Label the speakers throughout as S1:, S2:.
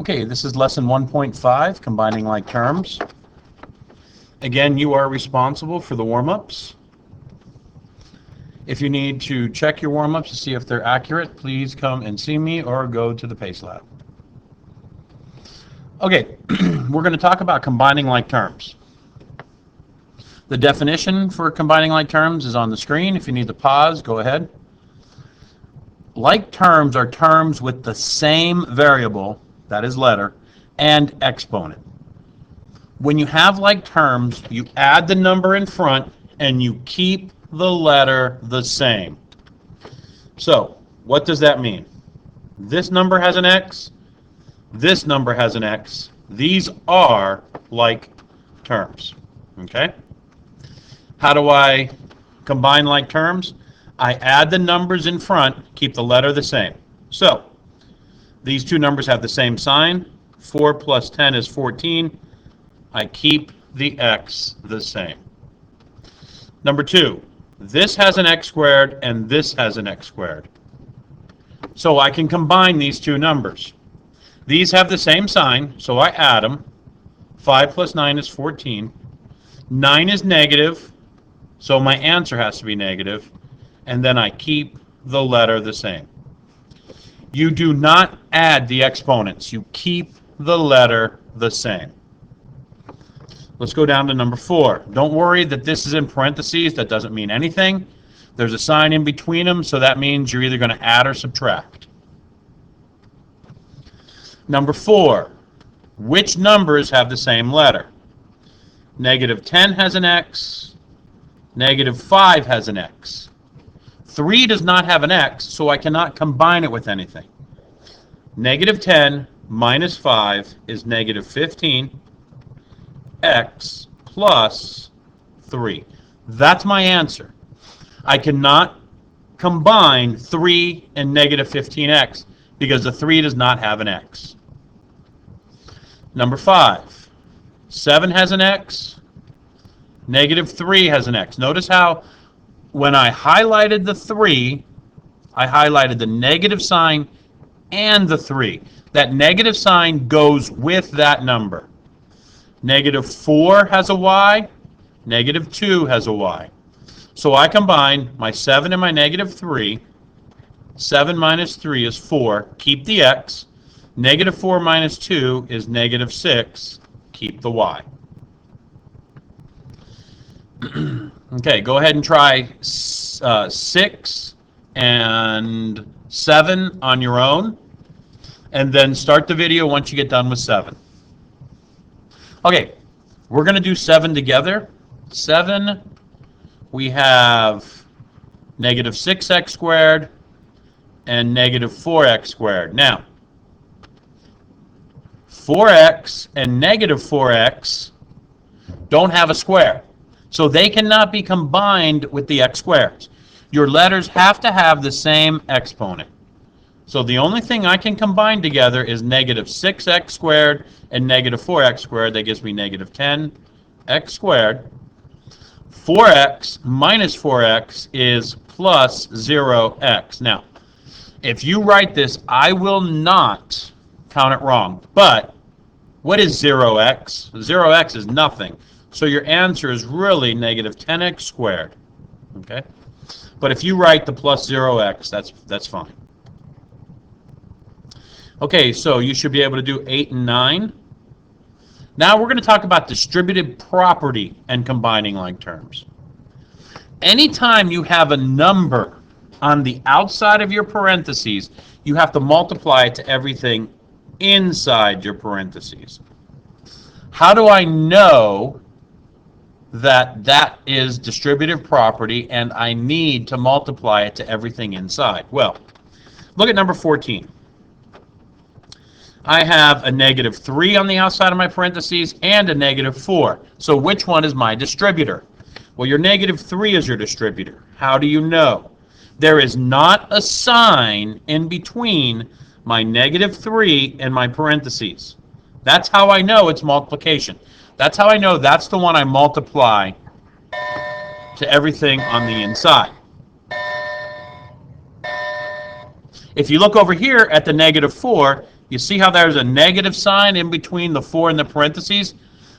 S1: Okay, this is lesson 1.5, combining like terms. Again, you are responsible for the warm-ups. If you need to check your warm-ups to see if they're accurate, please come and see me or go to the PACE Lab. Okay, we're going to talk about combining like terms. The definition for combining like terms is on the screen. If you need to pause, go ahead. Like terms are terms with the same variable, that is letter, and exponent. When you have like terms, you add the number in front and you keep the letter the same. So, what does that mean? This number has an x, this number has an x. These are like terms. Okay? How do I combine like terms? I add the numbers in front, keep the letter the same. So, these two numbers have the same sign. 4 plus 10 is 14. I keep the x the same. Number 2, this has an x squared and this has an x squared. So I can combine these two numbers. These have the same sign, so I add them. 5 plus 9 is 14. 9 is negative, so my answer has to be negative. And then I keep the letter the same. You do not add the exponents. You keep the letter the same. Let's go down to number 4. Don't worry that this is in parentheses. That doesn't mean anything. There's a sign in between them, so that means you're either going to add or subtract. Number 4. Which numbers have the same letter? Negative 10 has an x. Negative 5 has an x. 3 does not have an x, so I cannot combine it with anything. Negative 10 minus 5 is negative 15. X plus 3. That's my answer. I cannot combine 3 and negative 15x because the 3 does not have an x. Number 5. 7 has an x. Negative 3 has an x. Notice how when I highlighted the 3, I highlighted the negative sign and the 3. That negative sign goes with that number. Negative 4 has a y. Negative 2 has a y. So I combine my 7 and my negative 3. 7 minus 3 is 4. Keep the x. Negative 4 minus 2 is negative 6. Keep the y. Okay, go ahead and try 6 and 7 on your own, and then start the video once you get done with 7. Okay, we're going to do 7 together. 7, we have negative 6x squared and negative 4x squared. Now, 4x and negative 4x don't have a square, so they cannot be combined with the x squares. Your letters have to have the same exponent. So the only thing I can combine together is negative 6x squared and negative 4x squared. That gives me negative 10x squared. 4x minus 4x is plus 0x. Now, if you write this, I will not count it wrong. But what is 0x? 0x is nothing. So your answer is really negative 10x squared. Okay? But if you write the plus 0x, that's fine. Okay, so you should be able to do 8 and 9. Now we're going to talk about distributive property and combining like terms. Anytime you have a number on the outside of your parentheses, you have to multiply it to everything inside your parentheses. How do I know that that is distributive property and I need to multiply it to everything inside? Well, look at number 14. I have a negative 3 on the outside of my parentheses and a negative 4. So which one is my distributor? Well, your negative 3 is your distributor. How do you know? There is not a sign in between my negative 3 and my parentheses. That's how I know it's multiplication. That's how I know that's the one I multiply to everything on the inside. If you look over here at the negative 4, You see how there's a negative sign in between the 4 and the parentheses?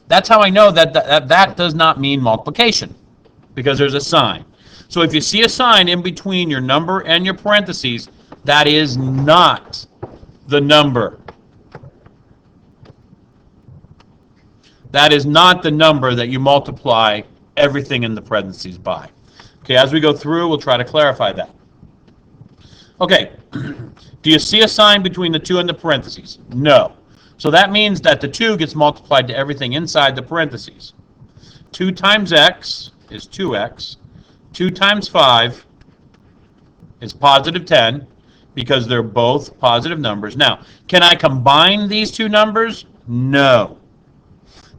S1: That's how I know that does not mean multiplication, because there's a sign. So if you see a sign in between your number and your parentheses, that is not the number. That is not the number that you multiply everything in the parentheses by. Okay, as we go through, we'll try to clarify that. Okay, do you see a sign between the 2 and the parentheses? No. So that means that the 2 gets multiplied to everything inside the parentheses. 2 times x is 2x. 2 times 5 is positive 10, because they're both positive numbers. Now, can I combine these two numbers? No.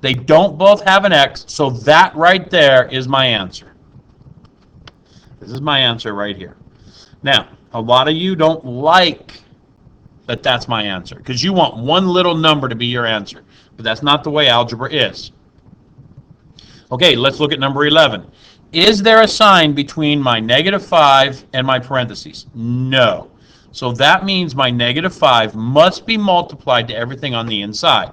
S1: They don't both have an x, so that right there is my answer. This is my answer right here. Now, a lot of you don't like that that's my answer, because you want one little number to be your answer. But that's not the way algebra is. Okay, let's look at number 11. Is there a sign between my negative 5 and my parentheses? No. So that means my negative 5 must be multiplied to everything on the inside.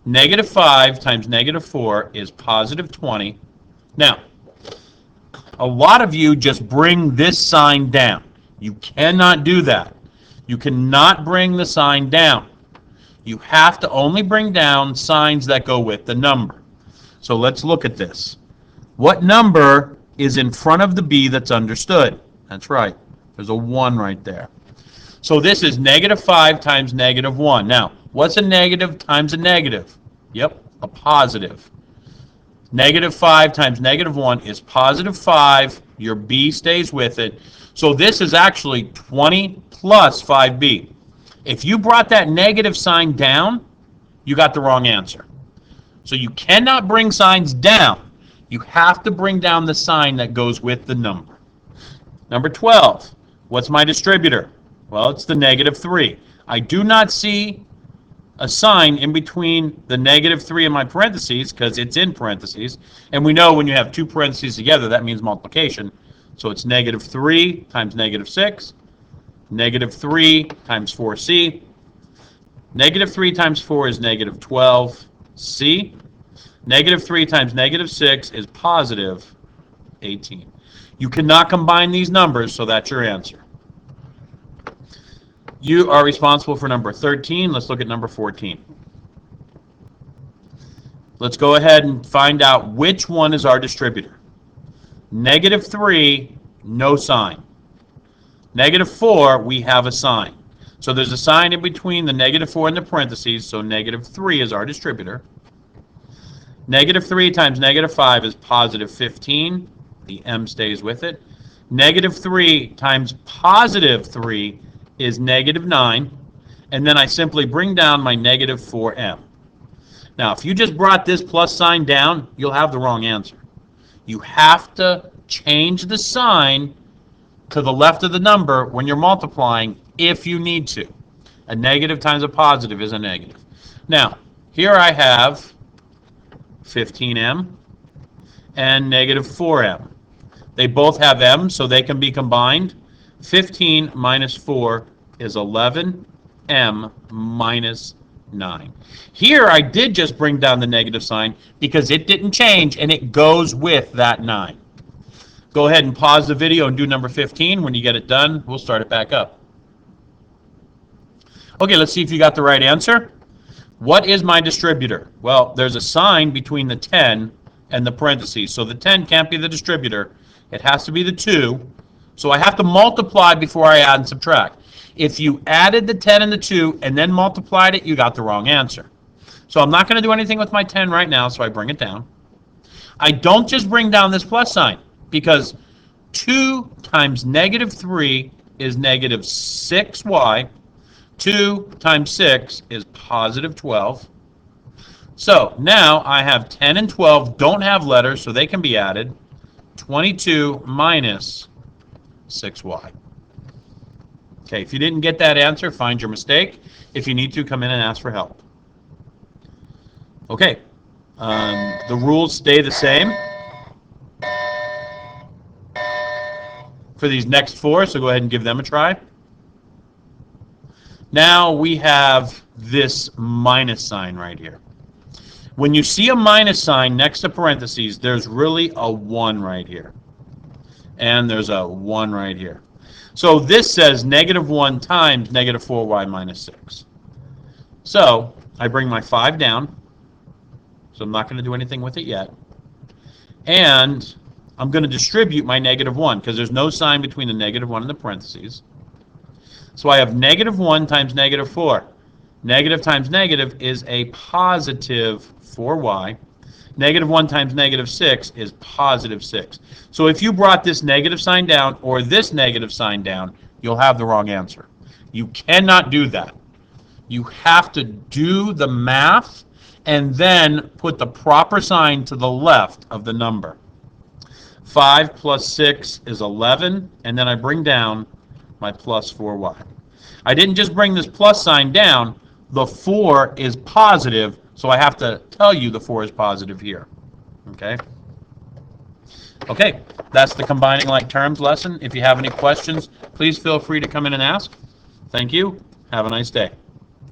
S1: Negative 5 times negative 4 is positive 20. Now, a lot of you just bring this sign down. You cannot do that. You cannot bring the sign down. You have to only bring down signs that go with the number. So let's look at this. What number is in front of the b that's understood? That's right. There's a 1 right there. So this is negative 5 times negative 1. Now, what's a negative times a negative? Yep, a positive. Negative 5 times negative 1 is positive 5. Your b stays with it. So this is actually 20 plus 5b. If you brought that negative sign down, you got the wrong answer. So you cannot bring signs down. You have to bring down the sign that goes with the number. Number 12, what's my distributor? Well, it's the negative 3. I do not see a sign in between the negative 3 and my parentheses, because it's in parentheses. And we know when you have two parentheses together, that means multiplication. So it's negative 3 times negative 6, negative 3 times 4c. Negative 3 times 4 is negative 12c. Negative 3 times negative 6 is positive 18. You cannot combine these numbers, so that's your answer. You are responsible for number 13. Let's look at number 14. Let's go ahead and find out which one is our distributor. Negative 3, no sign. Negative 4, we have a sign. So there's a sign in between the negative 4 and the parentheses, so negative 3 is our distributor. Negative 3 times negative 5 is positive 15. The m stays with it. Negative 3 times positive 3 is negative 9. And then I simply bring down my negative 4m. Now, if you just brought this plus sign down, you'll have the wrong answer. You have to change the sign to the left of the number when you're multiplying if you need to. A negative times a positive is a negative. Now, here I have 15m and negative 4m. They both have m, so they can be combined. 15 minus 4 is 11m minus 9. Here I did just bring down the negative sign because it didn't change and it goes with that 9. Go ahead and pause the video and do number 15. When you get it done, we'll start it back up. Okay, let's see if you got the right answer. What is my distributor? Well, there's a sign between the 10 and the parentheses. So the 10 can't be the distributor. It has to be the 2. So I have to multiply before I add and subtract. If you added the 10 and the 2 and then multiplied it, you got the wrong answer. So I'm not going to do anything with my 10 right now, so I bring it down. I don't just bring down this plus sign, because 2 times negative 3 is negative 6y. 2 times 6 is positive 12. So now I have 10 and 12 don't have letters, so they can be added. 22 minus 6y. Okay, if you didn't get that answer, find your mistake. If you need to, come in and ask for help. Okay, the rules stay the same for these next 4, so go ahead and give them a try. Now we have this minus sign right here. When you see a minus sign next to parentheses, there's really a 1 right here. And there's a 1 right here. So this says -1 times -4y minus 6. So I bring my 5 down. So I'm not going to do anything with it yet. And I'm going to distribute my -1 because there's no sign between the -1 and the parentheses. So I have -1 times -4. Negative times negative is a positive 4y. -1 times -6 is positive 6. So if you brought this negative sign down or this negative sign down, you'll have the wrong answer. You cannot do that. You have to do the math and then put the proper sign to the left of the number. 5 plus 6 is 11, and then I bring down my plus 4y. I didn't just bring this plus sign down. The 4 is positive, so I have to tell you the 4 is positive here. Okay? Okay, that's the combining like terms lesson. If you have any questions, please feel free to come in and ask. Thank you. Have a nice day.